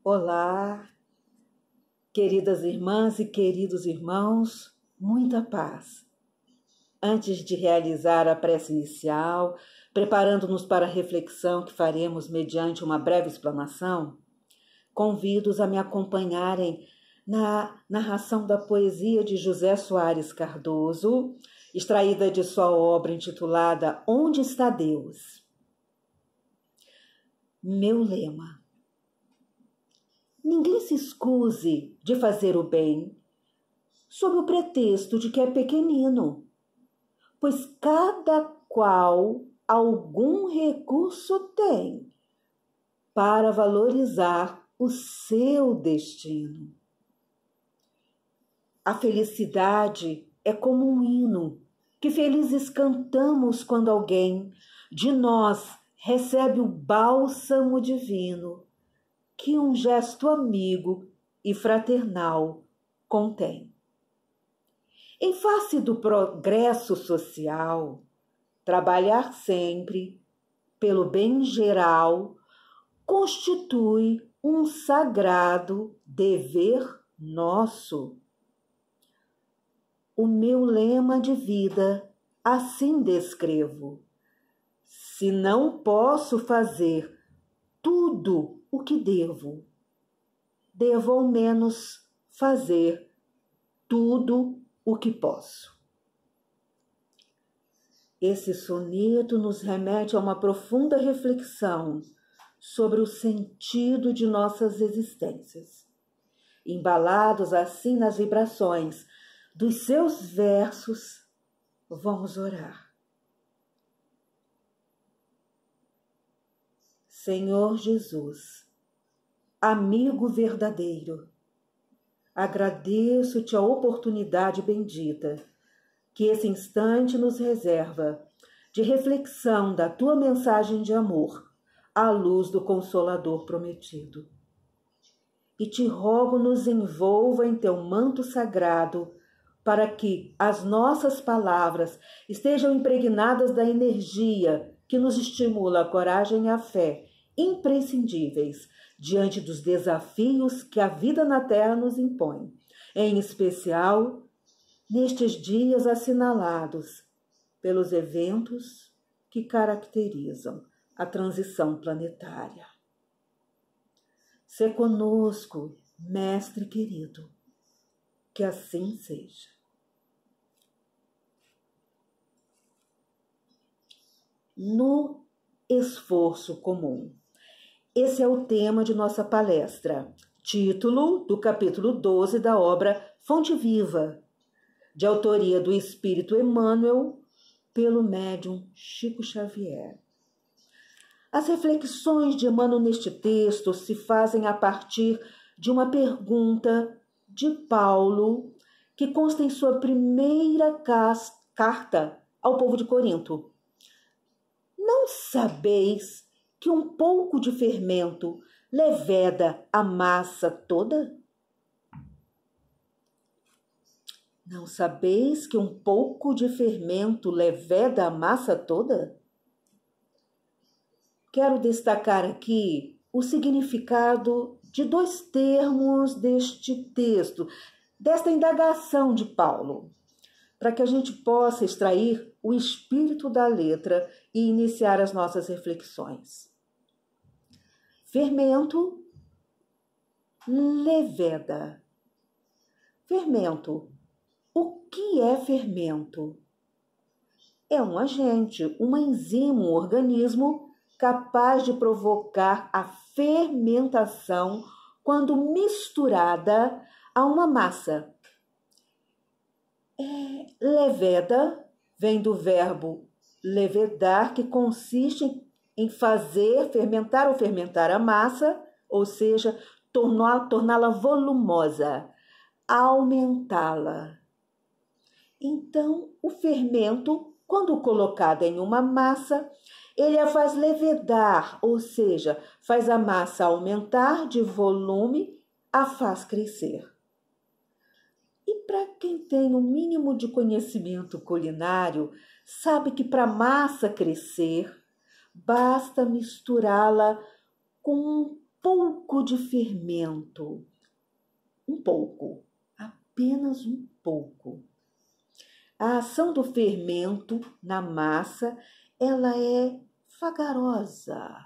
Olá, queridas irmãs e queridos irmãos, muita paz. Antes de realizar a prece inicial, preparando-nos para a reflexão que faremos mediante uma breve explanação, convido-os a me acompanharem na narração da poesia de José Soares Cardoso, extraída de sua obra intitulada Onde está Deus? Meu lema. Ninguém se escuse de fazer o bem, sob o pretexto de que é pequenino, pois cada qual algum recurso tem para valorizar o seu destino. A felicidade é como um hino que felizes cantamos quando alguém de nós recebe o bálsamo divino que um gesto amigo e fraternal contém. Em face do progresso social, trabalhar sempre pelo bem geral constitui um sagrado dever nosso. O meu lema de vida assim descrevo: se não posso fazer tudo o que devo ao menos fazer tudo o que posso. Esse soneto nos remete a uma profunda reflexão sobre o sentido de nossas existências. Embalados assim nas vibrações dos seus versos, vamos orar. Senhor Jesus, amigo verdadeiro, agradeço-te a oportunidade bendita que esse instante nos reserva de reflexão da tua mensagem de amor à luz do Consolador prometido. E te rogo nos envolva em teu manto sagrado para que as nossas palavras estejam impregnadas da energia que nos estimula a coragem e a fé imprescindíveis diante dos desafios que a vida na Terra nos impõe, em especial nestes dias assinalados pelos eventos que caracterizam a transição planetária. Sê conosco, Mestre querido, que assim seja. No esforço comum. Esse é o tema de nossa palestra, título do capítulo 12 da obra Fonte Viva, de autoria do Espírito Emmanuel, pelo médium Chico Xavier. As reflexões de Emmanuel neste texto se fazem a partir de uma pergunta de Paulo, que consta em sua primeira carta ao povo de Corinto. Não sabeis que um pouco de fermento leveda a massa toda? Não sabeis que um pouco de fermento leveda a massa toda? Quero destacar aqui o significado de dois termos deste texto, desta indagação de Paulo, para que a gente possa extrair o espírito da letra e iniciar as nossas reflexões. Fermento, leveda. Fermento. O que é fermento? É um agente, uma enzima, um organismo capaz de provocar a fermentação quando misturada a uma massa. Leveda vem do verbo levedar, que consiste em fazer, fermentar ou fermentar a massa, ou seja, torná-la volumosa, aumentá-la. Então, o fermento, quando colocado em uma massa, ele a faz levedar, ou seja, faz a massa aumentar de volume, a faz crescer. E para quem tem o mínimo de conhecimento culinário, sabe que para a massa crescer, basta misturá-la com um pouco de fermento. Um pouco, apenas um pouco. A ação do fermento na massa, ela é vagarosa.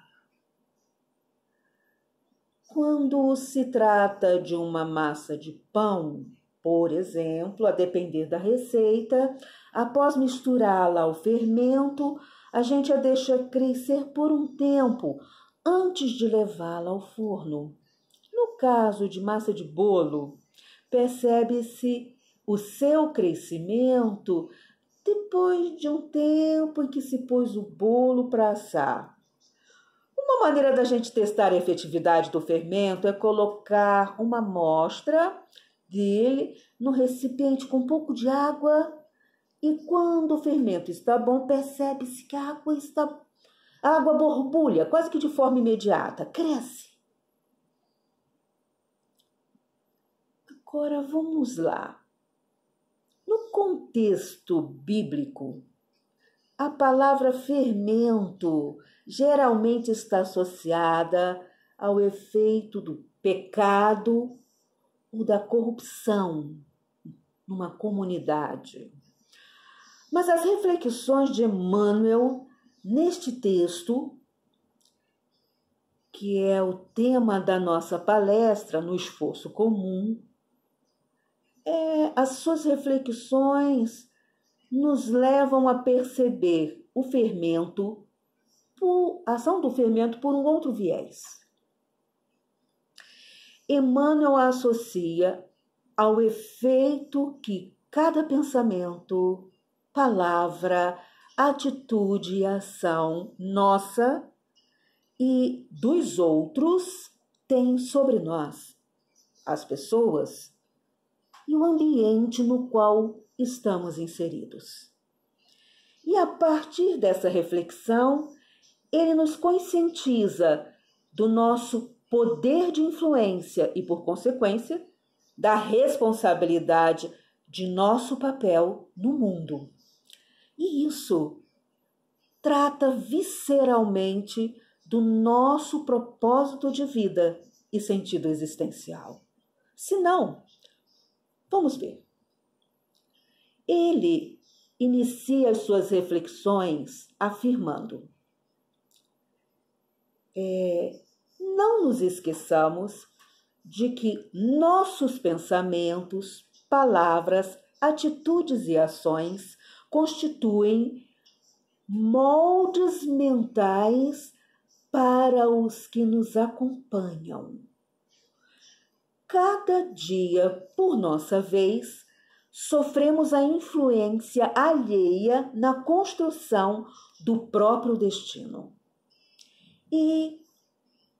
Quando se trata de uma massa de pão, por exemplo, a depender da receita, após misturá-la ao fermento, a gente a deixa crescer por um tempo antes de levá-la ao forno. No caso de massa de bolo, percebe-se o seu crescimento depois de um tempo em que se pôs o bolo para assar. Uma maneira da gente testar a efetividade do fermento é colocar uma amostra dele no recipiente com um pouco de água e quando o fermento está bom, percebe-se que a água borbulha quase que de forma imediata, cresce. Agora vamos lá. No contexto bíblico, a palavra fermento geralmente está associada ao efeito do pecado ou da corrupção numa comunidade. Mas as reflexões de Emmanuel neste texto, que é o tema da nossa palestra no Esforço Comum, as suas reflexões nos levam a perceber o fermento, a ação do fermento por um outro viés. Emmanuel associa ao efeito que cada pensamento, palavra, atitude e ação nossa e dos outros tem sobre nós, as pessoas e o ambiente no qual estamos inseridos. E a partir dessa reflexão, ele nos conscientiza do nosso poder de influência e, por consequência, da responsabilidade de nosso papel no mundo. E isso trata visceralmente do nosso propósito de vida e sentido existencial. Se não, vamos ver. Ele inicia as suas reflexões afirmando: não nos esqueçamos de que nossos pensamentos, palavras, atitudes e ações constituem moldes mentais para os que nos acompanham. Cada dia, por nossa vez, sofremos a influência alheia na construção do próprio destino. E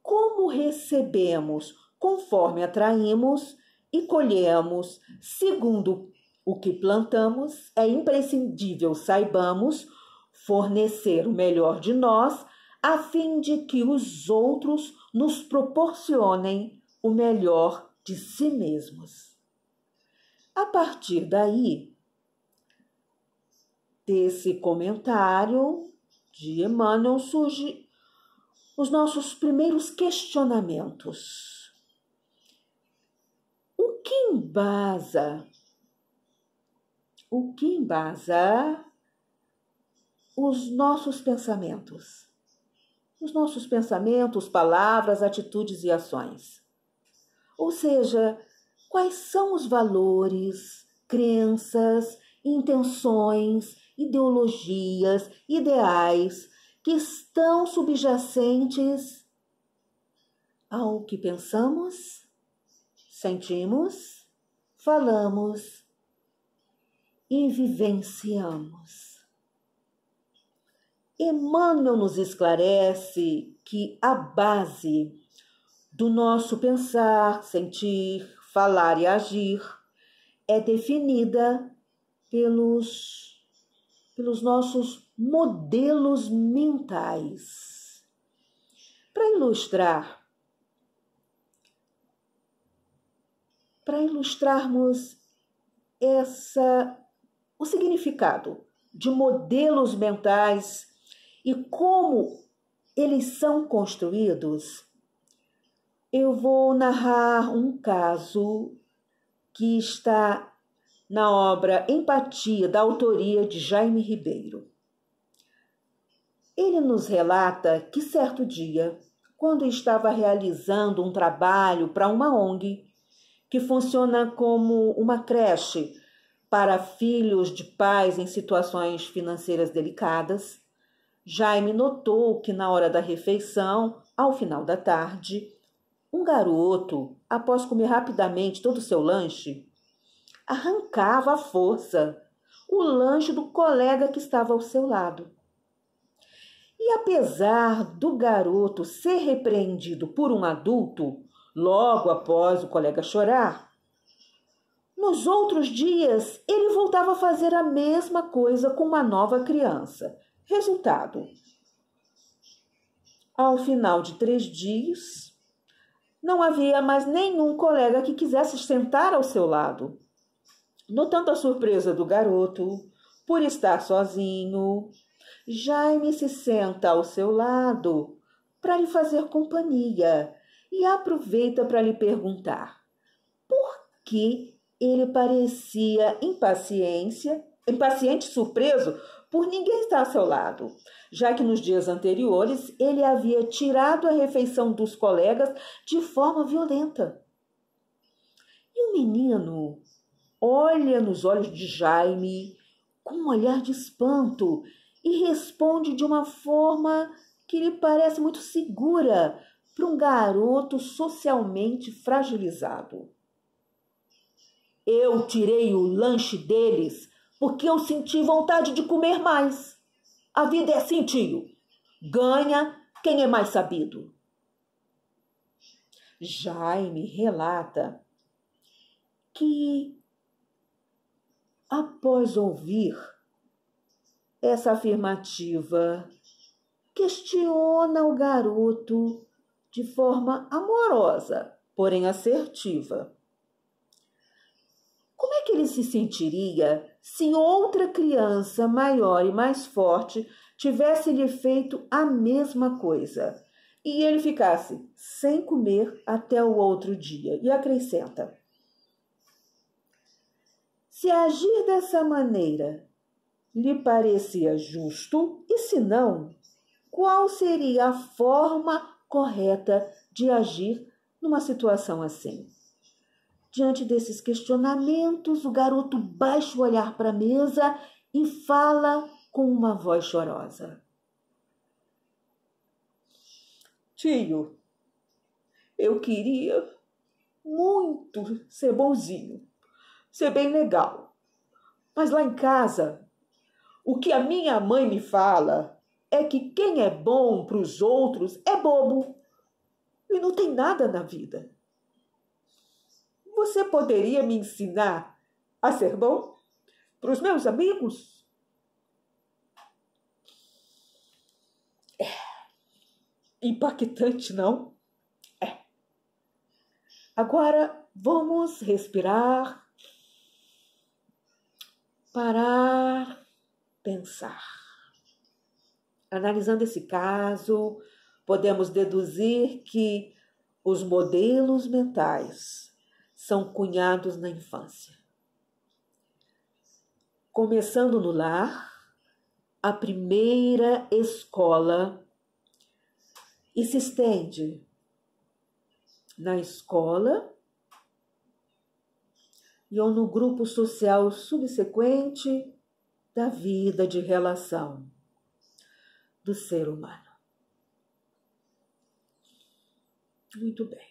como recebemos, conforme atraímos e colhemos, segundo o que plantamos, é imprescindível saibamos fornecer o melhor de nós, a fim de que os outros nos proporcionem o melhor de si mesmos. A partir daí, desse comentário de Emmanuel, surgem os nossos primeiros questionamentos. O que embasa os nossos pensamentos? Os nossos pensamentos, palavras, atitudes e ações. Ou seja, quais são os valores, crenças, intenções, ideologias, ideais que estão subjacentes ao que pensamos, sentimos, falamos e vivenciamos. Emmanuel nos esclarece que a base do nosso pensar, sentir, falar e agir é definida pelos nossos modelos mentais. Para ilustrarmos o significado de modelos mentais e como eles são construídos, eu vou narrar um caso que está na obra Empatia, da autoria de Jaime Ribeiro. Ele nos relata que certo dia, quando estava realizando um trabalho para uma ONG, que funciona como uma creche para filhos de pais em situações financeiras delicadas, Jaime notou que na hora da refeição, ao final da tarde, um garoto, após comer rapidamente todo o seu lanche, arrancava à força o lanche do colega que estava ao seu lado. E apesar do garoto ser repreendido por um adulto, logo após o colega chorar, nos outros dias ele voltava a fazer a mesma coisa com uma nova criança. Resultado: ao final de 3 dias, não havia mais nenhum colega que quisesse sentar ao seu lado. Notando a surpresa do garoto por estar sozinho, Jaime se senta ao seu lado para lhe fazer companhia e aproveita para lhe perguntar por que ele parecia impaciente, surpreso por ninguém estar ao seu lado, já que nos dias anteriores ele havia tirado a refeição dos colegas de forma violenta. E o menino olha nos olhos de Jaime com um olhar de espanto e responde de uma forma que lhe parece muito segura para um garoto socialmente fragilizado. Eu tirei o lanche deles porque eu senti vontade de comer mais. A vida é assim, tio. Ganha quem é mais sabido. Jaime relata que, após ouvir essa afirmativa, questiona o garoto de forma amorosa, porém assertiva. Como é que ele se sentiria se outra criança maior e mais forte tivesse lhe feito a mesma coisa e ele ficasse sem comer até o outro dia? E acrescenta: se agir dessa maneira lhe parecia justo, e se não, qual seria a forma correta de agir numa situação assim? Diante desses questionamentos, o garoto baixa o olhar para a mesa e fala com uma voz chorosa: tio, eu queria muito ser bonzinho, ser bem legal, mas lá em casa, o que a minha mãe me fala é que quem é bom para os outros é bobo e não tem nada na vida. Você poderia me ensinar a ser bom para os meus amigos? É impactante, não? É. Agora vamos respirar, parar, pensar. Analisando esse caso, podemos deduzir que os modelos mentais são cunhados na infância. Começando no lar, a primeira escola, e se estende na escola e ou no grupo social subsequente da vida de relação do ser humano. Muito bem.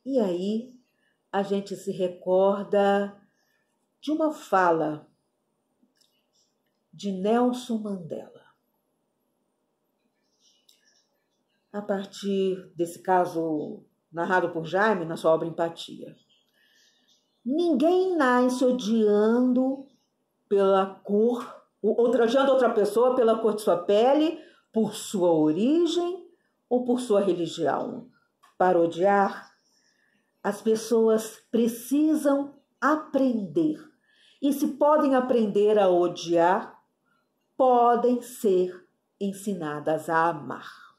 E aí, a gente se recorda de uma fala de Nelson Mandela. A partir desse caso narrado por Jaime na sua obra Empatia. Ninguém nasce odiando pela cor, ultrajando outra pessoa pela cor de sua pele, por sua origem ou por sua religião. Para odiar, as pessoas precisam aprender. E se podem aprender a odiar, podem ser ensinadas a amar.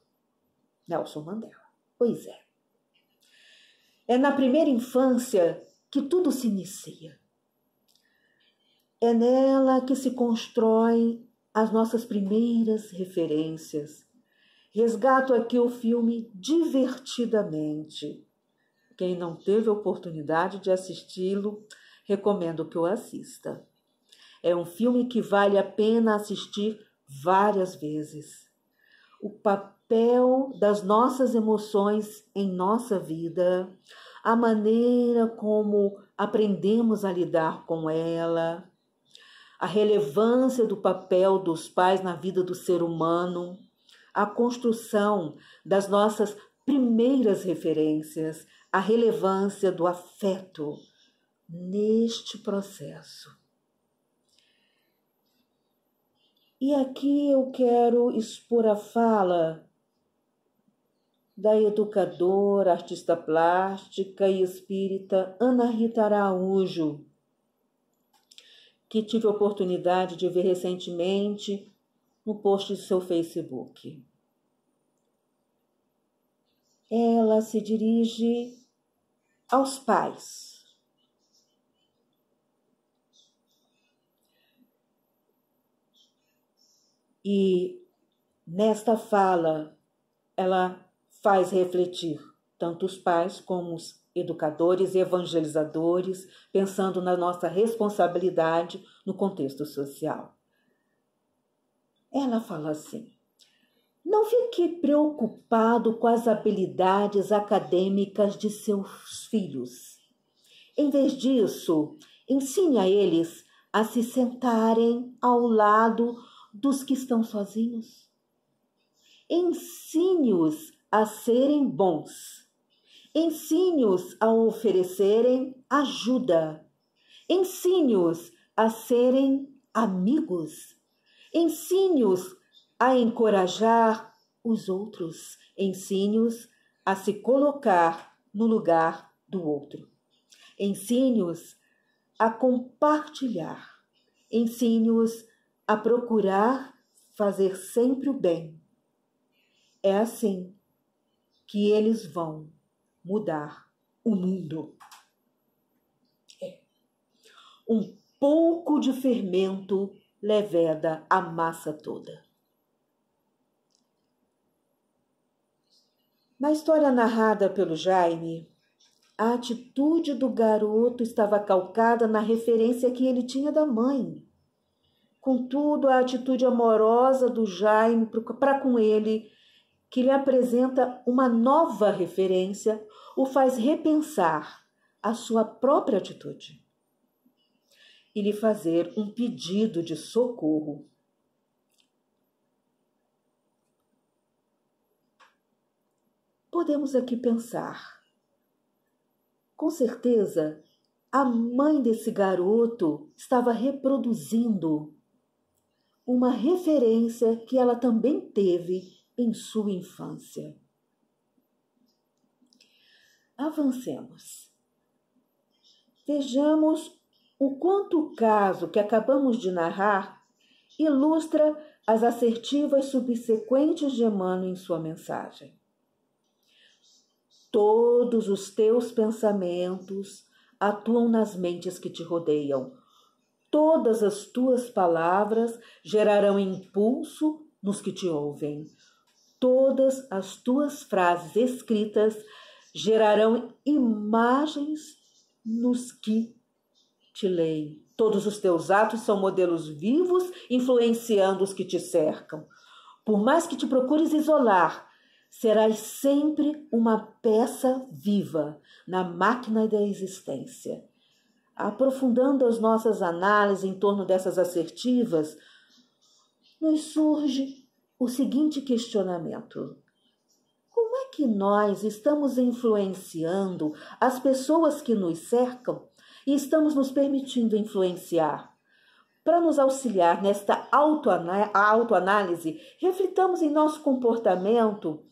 Nelson Mandela. Pois é. É na primeira infância que tudo se inicia. É nela que se constroem as nossas primeiras referências. Resgato aqui o filme divertidamente. Quem não teve a oportunidade de assisti-lo, recomendo que o assista. É um filme que vale a pena assistir várias vezes. O papel das nossas emoções em nossa vida, a maneira como aprendemos a lidar com ela, a relevância do papel dos pais na vida do ser humano, a construção das nossas primeiras referências, a relevância do afeto neste processo. E aqui eu quero expor a fala da educadora, artista plástica e espírita Ana Rita Araújo, que tive a oportunidade de ver recentemente no post de seu Facebook. Ela se dirige aos pais. E nesta fala, ela faz refletir tanto os pais como os educadores e evangelizadores, pensando na nossa responsabilidade no contexto social. Ela fala assim: não fique preocupado com as habilidades acadêmicas de seus filhos. Em vez disso, ensine a eles a se sentarem ao lado dos que estão sozinhos. Ensine-os a serem bons. Ensine-os a oferecerem ajuda. Ensine-os a serem amigos. Ensine-os a encorajar os outros. Ensine-os a se colocar no lugar do outro. Ensine-os a compartilhar. Ensine-os a procurar fazer sempre o bem. É assim que eles vão mudar o mundo. Um pouco de fermento leveda a massa toda. Na história narrada pelo Jaime, a atitude do garoto estava calcada na referência que ele tinha da mãe. Contudo, a atitude amorosa do Jaime para com ele, que lhe apresenta uma nova referência, o faz repensar a sua própria atitude e lhe fazer um pedido de socorro. Podemos aqui pensar, com certeza, a mãe desse garoto estava reproduzindo uma referência que ela também teve em sua infância. Avancemos. Vejamos o quanto o caso que acabamos de narrar ilustra as assertivas subsequentes de Emmanuel em sua mensagem. Todos os teus pensamentos atuam nas mentes que te rodeiam. Todas as tuas palavras gerarão impulso nos que te ouvem. Todas as tuas frases escritas gerarão imagens nos que te leem. Todos os teus atos são modelos vivos influenciando os que te cercam. Por mais que te procures isolar, serás sempre uma peça viva na máquina da existência. Aprofundando as nossas análises em torno dessas assertivas, nos surge o seguinte questionamento: como é que nós estamos influenciando as pessoas que nos cercam e estamos nos permitindo influenciar? Para nos auxiliar nesta autoanálise, reflitamos em nosso comportamento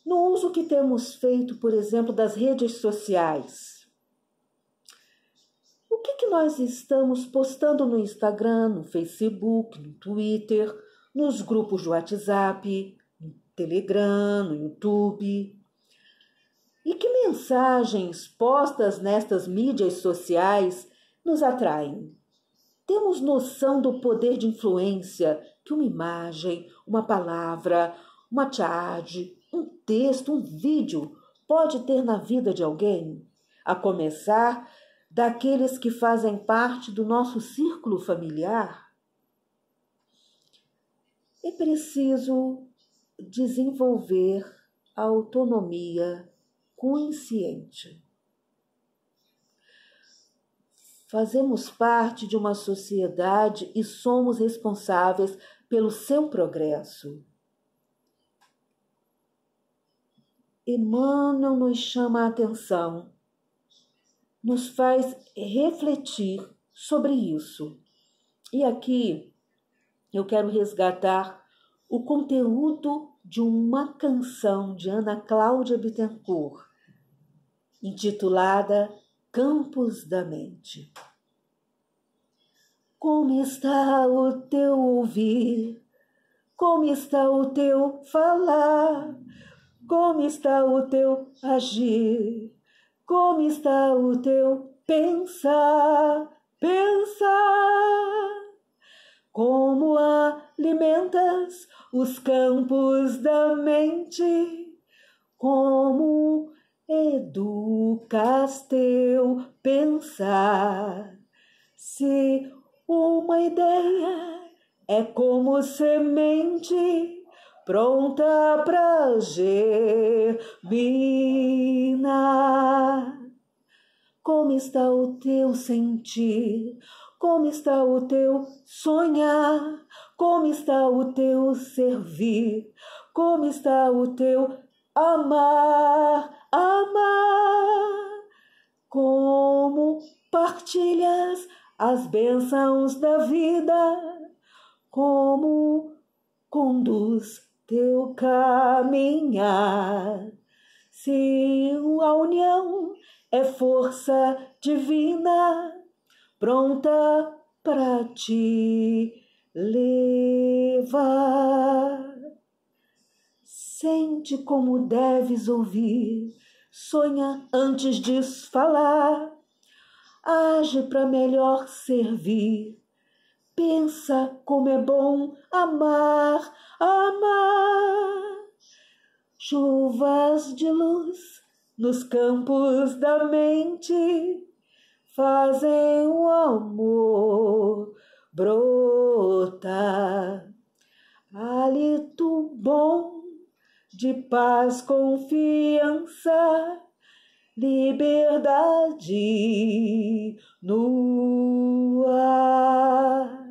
no uso que temos feito, por exemplo, das redes sociais. O que nós estamos postando no Instagram, no Facebook, no Twitter, nos grupos de WhatsApp, no Telegram, no YouTube? E que mensagens postas nestas mídias sociais nos atraem? Temos noção do poder de influência que uma imagem, uma palavra, uma chat, um texto, um vídeo pode ter na vida de alguém? A começar daqueles que fazem parte do nosso círculo familiar? É preciso desenvolver a autonomia consciente. Fazemos parte de uma sociedade e somos responsáveis pelo seu progresso. Emmanuel nos chama a atenção, nos faz refletir sobre isso. E aqui eu quero resgatar o conteúdo de uma canção de Ana Cláudia Bittencourt, intitulada Campos da Mente. Como está o teu ouvir? Como está o teu falar? Como está o teu agir? Como está o teu pensar? Como alimentas os campos da mente? Como educas teu pensar? Se uma ideia é como semente pronta para germinar, como está o teu sentir? Como está o teu sonhar? Como está o teu servir? Como está o teu amar? Como partilhas as bênçãos da vida? Como conduz teu caminhar? Se a união é força divina, pronta para te levar. Sente como deves ouvir, sonha antes de falar, age para melhor servir, pensa como é bom amar. Chuvas de luz nos campos da mente fazem o amor brotar. Hálito bom de paz, confiança, liberdade no ar.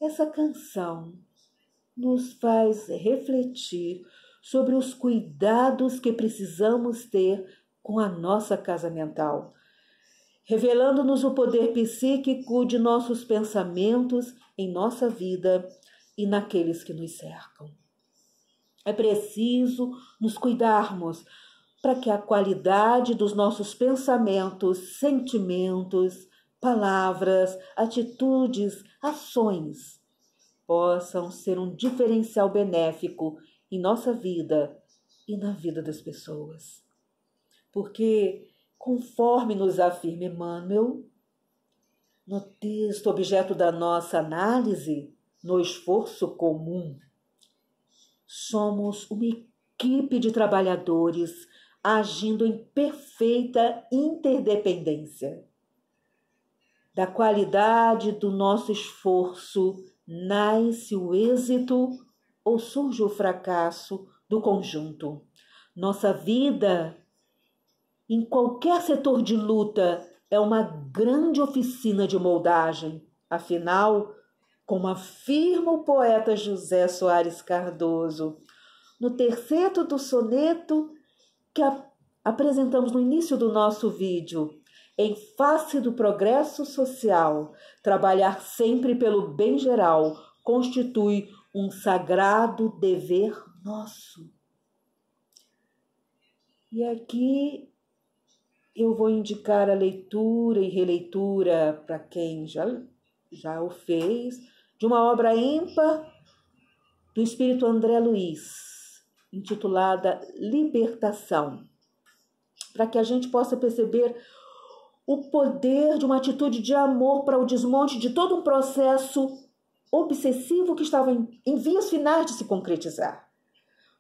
Essa canção nos faz refletir sobre os cuidados que precisamos ter com a nossa casa mental, revelando-nos o poder psíquico de nossos pensamentos em nossa vida e naqueles que nos cercam. É preciso nos cuidarmos para que a qualidade dos nossos pensamentos, sentimentos, palavras, atitudes, ações possam ser um diferencial benéfico em nossa vida e na vida das pessoas. Porque, conforme nos afirma Emmanuel, no texto objeto da nossa análise, no esforço comum, somos uma equipe de trabalhadores agindo em perfeita interdependência. Da qualidade do nosso esforço nasce o êxito ou surge o fracasso do conjunto. Nossa vida, em qualquer setor de luta, é uma grande oficina de moldagem. Afinal, como afirma o poeta José Soares Cardoso, no terceto do soneto que apresentamos no início do nosso vídeo, em face do progresso social, trabalhar sempre pelo bem geral constitui um sagrado dever nosso. E aqui eu vou indicar a leitura e releitura para quem já o fez, de uma obra ímpar do espírito André Luiz, intitulada Libertação, para que a gente possa perceber o poder de uma atitude de amor para o desmonte de todo um processo obsessivo que estava em vias finais de se concretizar.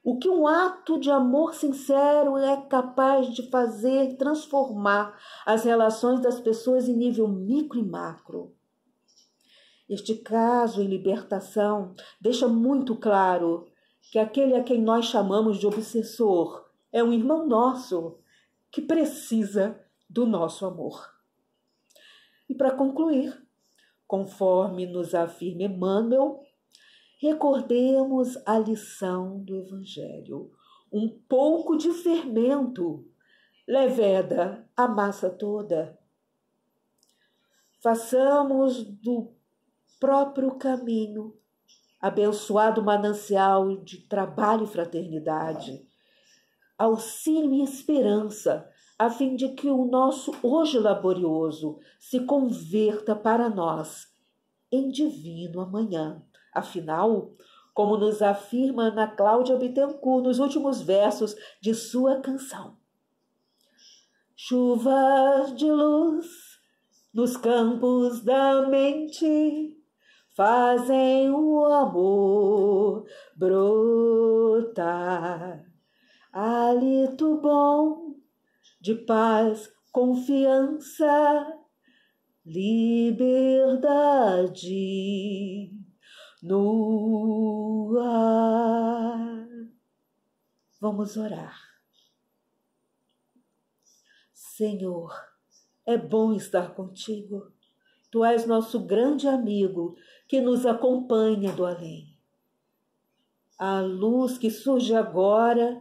O que um ato de amor sincero é capaz de fazer, transformar as relações das pessoas em nível micro e macro. Este caso em Libertação deixa muito claro que aquele a quem nós chamamos de obsessor é um irmão nosso que precisa do nosso amor. E para concluir, conforme nos afirma Emmanuel, recordemos a lição do Evangelho. Um pouco de fermento leveda a massa toda. Façamos do próprio caminho abençoado manancial de trabalho e fraternidade, auxílio e esperança, a fim de que o nosso hoje laborioso se converta para nós em divino amanhã. Afinal, como nos afirma Ana Cláudia Bittencourt nos últimos versos de sua canção: chuvas de luz nos campos da mente fazem o amor brotar. Hálito bom de paz, confiança, liberdade no ar. Vamos orar. Senhor, é bom estar contigo. Tu és nosso grande amigo que nos acompanha do além. A luz que surge agora,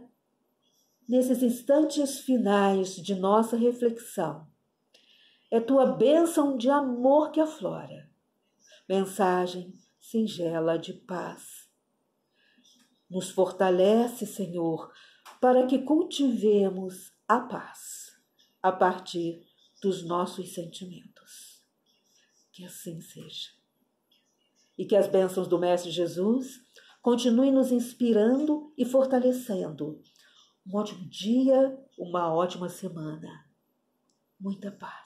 nesses instantes finais de nossa reflexão, é tua bênção de amor que aflora. Mensagem singela de paz. Nos fortalece, Senhor, para que cultivemos a paz a partir dos nossos sentimentos. Que assim seja. E que as bênçãos do Mestre Jesus continuem nos inspirando e fortalecendo. Um ótimo dia, uma ótima semana. Muita paz.